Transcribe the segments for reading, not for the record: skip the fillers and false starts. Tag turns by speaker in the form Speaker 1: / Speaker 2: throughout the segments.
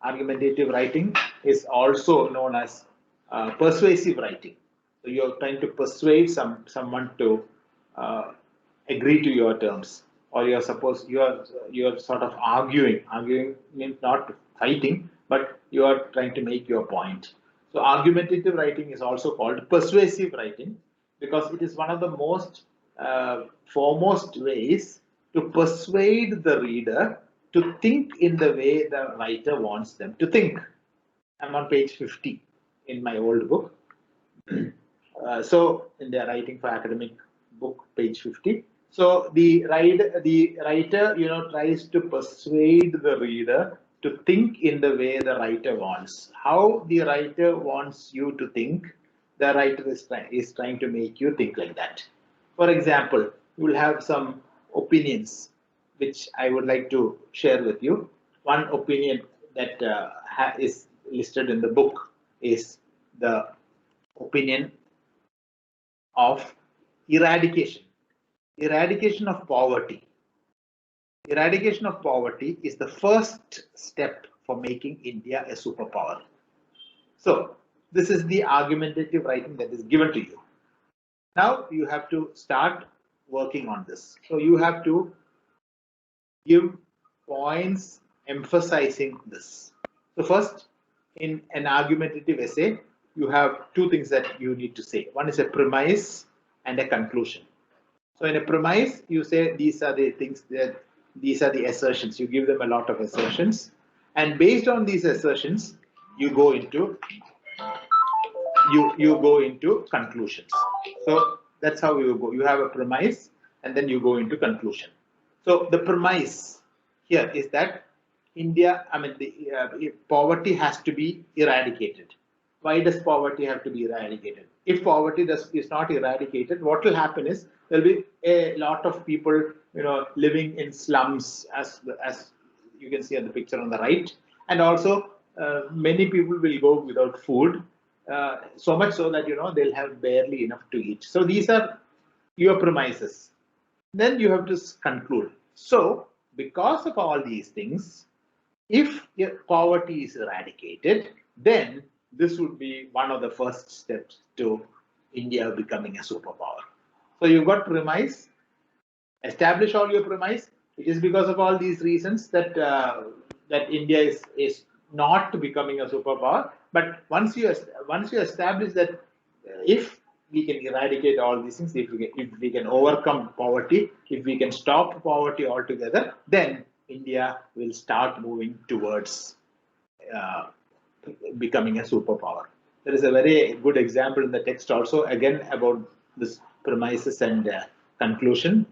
Speaker 1: Argumentative writing is also known as persuasive writing. So you're trying to persuade someone to uh, agree to your terms, or you're sort of arguing. Arguing means not fighting, but you are trying to make your point. So argumentative writing is also called persuasive writing because it is one of the most foremost ways to persuade the reader to think in the way the writer wants them to think. I'm on page 50 in my old book. So in the writing for academic book, page 50. So the writer, tries to persuade the reader to think in the way the writer wants. How the writer wants you to think, the writer is trying to make you think like that. For example, you will have some opinions which I would like to share with you. One opinion that is listed in the book is the opinion of eradication. Eradication of poverty. Eradication of poverty is the first step for making India a superpower. So, this is the argumentative writing that is given to you. Now, you have to start working on this. So, you have to give points emphasizing this. So, first, in an argumentative essay, you have two things that you need to say. One is a premise and a conclusion. So in a premise, you say these are the things that these are the assertions. You give them a lot of assertions, and based on these assertions, you go into conclusions. So that's how you go. You have a premise, and then you go into conclusion. So the premise here is that India, the poverty has to be eradicated. Why does poverty have to be eradicated? If poverty is not eradicated, what will happen is there will be a lot of people, living in slums, as you can see on the picture on the right, and also many people will go without food, so much so that they'll have barely enough to eat. So these are your premises. Then you have to conclude. So because of all these things, if poverty is eradicated, then this would be one of the first steps to India becoming a superpower. So you've got premise, establish all your premise. It is because of all these reasons that that India is not becoming a superpower. But once you establish that if we can eradicate all these things, if we can overcome poverty, if we can stop poverty altogether, then India will start moving towards uh, becoming a superpower. There is a very good example in the text also, again, about this premises and conclusion.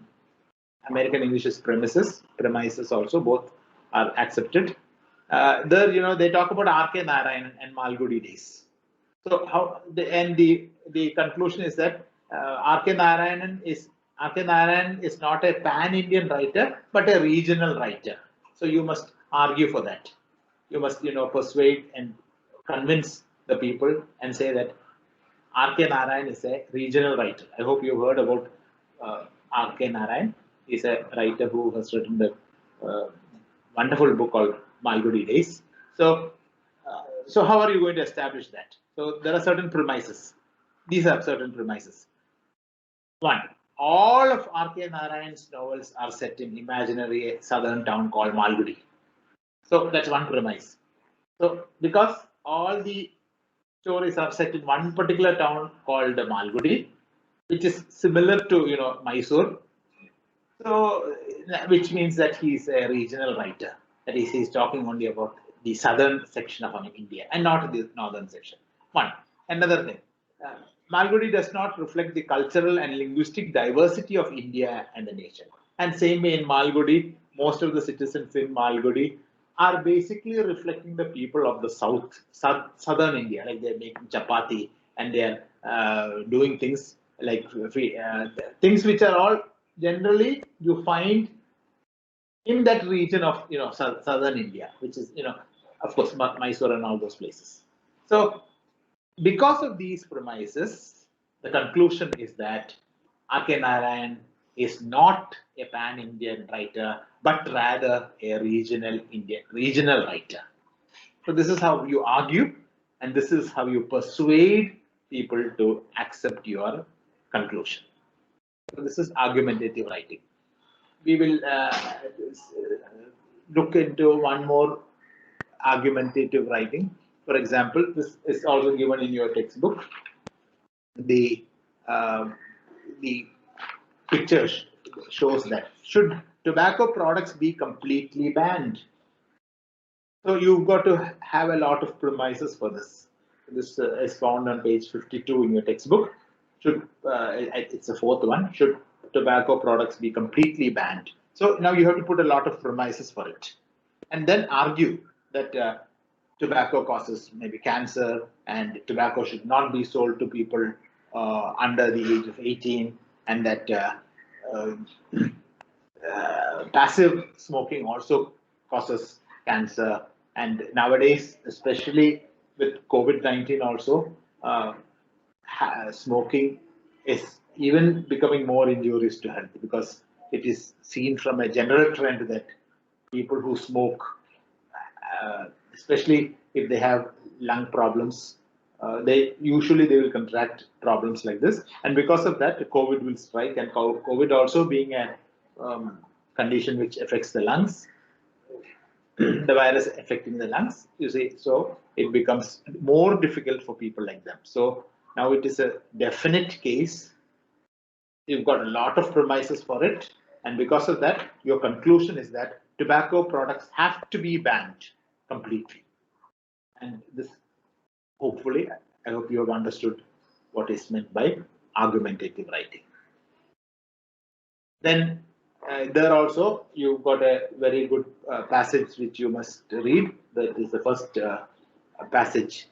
Speaker 1: American English is premises also, both are accepted. There, they talk about R.K. Narayanan and Malgudi days. So the conclusion is that R.K. Narayanan is not a pan-Indian writer, but a regional writer. So you must argue for that. You must, persuade and convince the people and say that R.K. Narayan is a regional writer. I hope you've heard about R.K. Narayan. He's a writer who has written the wonderful book called Malgudi Days. So how are you going to establish that? So there are certain premises. These are certain premises. One, all of R.K. Narayan's novels are set in imaginary southern town called Malgudi. So that's one premise. So because all the stories are set in one particular town called Malgudi, which is similar to Mysore. So which means that he's a regional writer. That is, he's talking only about the southern section of India and not the northern section. One. Another thing, Malgudi does not reflect the cultural and linguistic diversity of India and the nation. And same way in Malgudi, most of the citizens in Malgudi are basically reflecting the people of the southern India, like they're making chapati and they're doing things like things which are all generally you find in that region of southern India, which is of course Mysore and all those places. So because of these premises, the conclusion is that R.K. Narayan is not a pan-Indian writer, but rather a regional writer. So this is how you argue, and this is how you persuade people to accept your conclusion. So this is argumentative writing. We will look into one more argumentative writing. For example, this is also given in your textbook. The uh, the picture shows that should tobacco products be completely banned? So you've got to have a lot of premises for this. This is found on page 52 in your textbook. Should it's the fourth one. Should tobacco products be completely banned? So now you have to put a lot of premises for it, and then argue that tobacco causes maybe cancer, and tobacco should not be sold to people under the age of 18, and that uh, passive smoking also causes cancer. And nowadays, especially with COVID-19 also, smoking is even becoming more injurious to health, because it is seen from a general trend that people who smoke, especially if they have lung problems, they will contract problems like this, and because of that, COVID will strike. And COVID also being a condition which affects the lungs, the virus affecting the lungs, you see, so it becomes more difficult for people like them. So now it is a definite case. You've got a lot of premises for it, and because of that, your conclusion is that tobacco products have to be banned completely. And this, hopefully, I hope you have understood what is meant by argumentative writing. Then there also you've got a very good passage which you must read. That is the first passage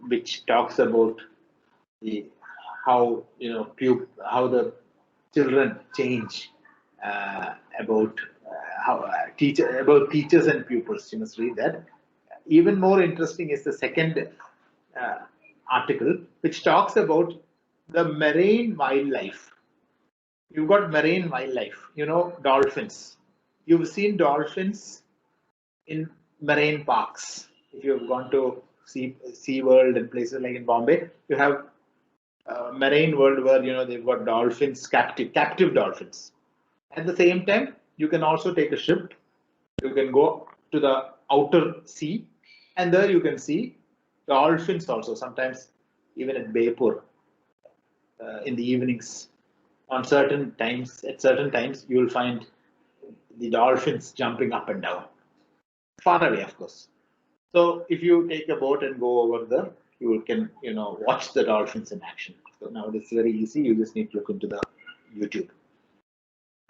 Speaker 1: which talks about the how how the children change, about about teachers and pupils. You must read that. Even more interesting is the second uh, article, which talks about the marine wildlife. You've got marine wildlife, dolphins. You've seen dolphins in marine parks. If you've gone to Sea World and places like in Bombay, you have marine world where they've got dolphins, captive dolphins. At the same time, you can also take a ship. You can go to the outer sea, and there you can see dolphins also. Sometimes even at Baipur, in the evenings, at certain times, you will find the dolphins jumping up and down, far away, of course. So if you take a boat and go over there, you can watch the dolphins in action. So now it's very easy. You just need to look into the YouTube.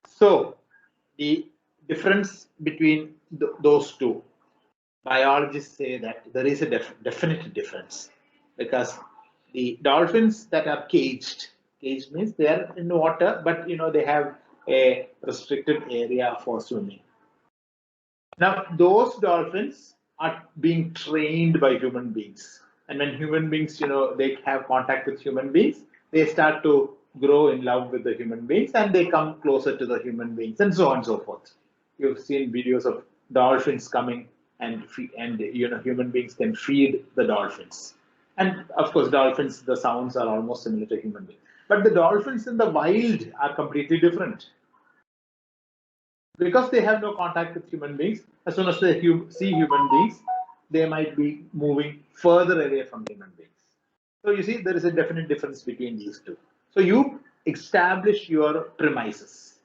Speaker 1: So the difference between those two, biologists say that there is a definite difference, because the dolphins that are caged means they are in water, but they have a restricted area for swimming. Now those dolphins are being trained by human beings, and when human beings they have contact with human beings, they start to grow in love with the human beings, and they come closer to the human beings, and so on and so forth. You've seen videos of dolphins coming, and human beings can feed the dolphins. And of course, dolphins, the sounds are almost similar to human beings. But the dolphins in the wild are completely different, because they have no contact with human beings. As soon as they see human beings, they might be moving further away from human beings. So you see, there is a definite difference between these two. So you establish your premises,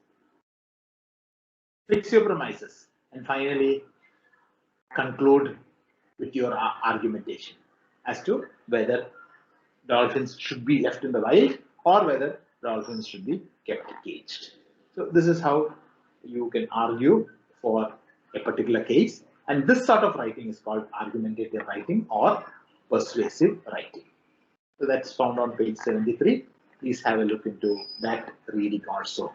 Speaker 1: fix your premises, and finally conclude with your argumentation as to whether dolphins should be left in the wild or whether dolphins should be kept caged. So this is how you can argue for a particular case, and this sort of writing is called argumentative writing or persuasive writing. So that's found on page 73. Please have a look into that reading also.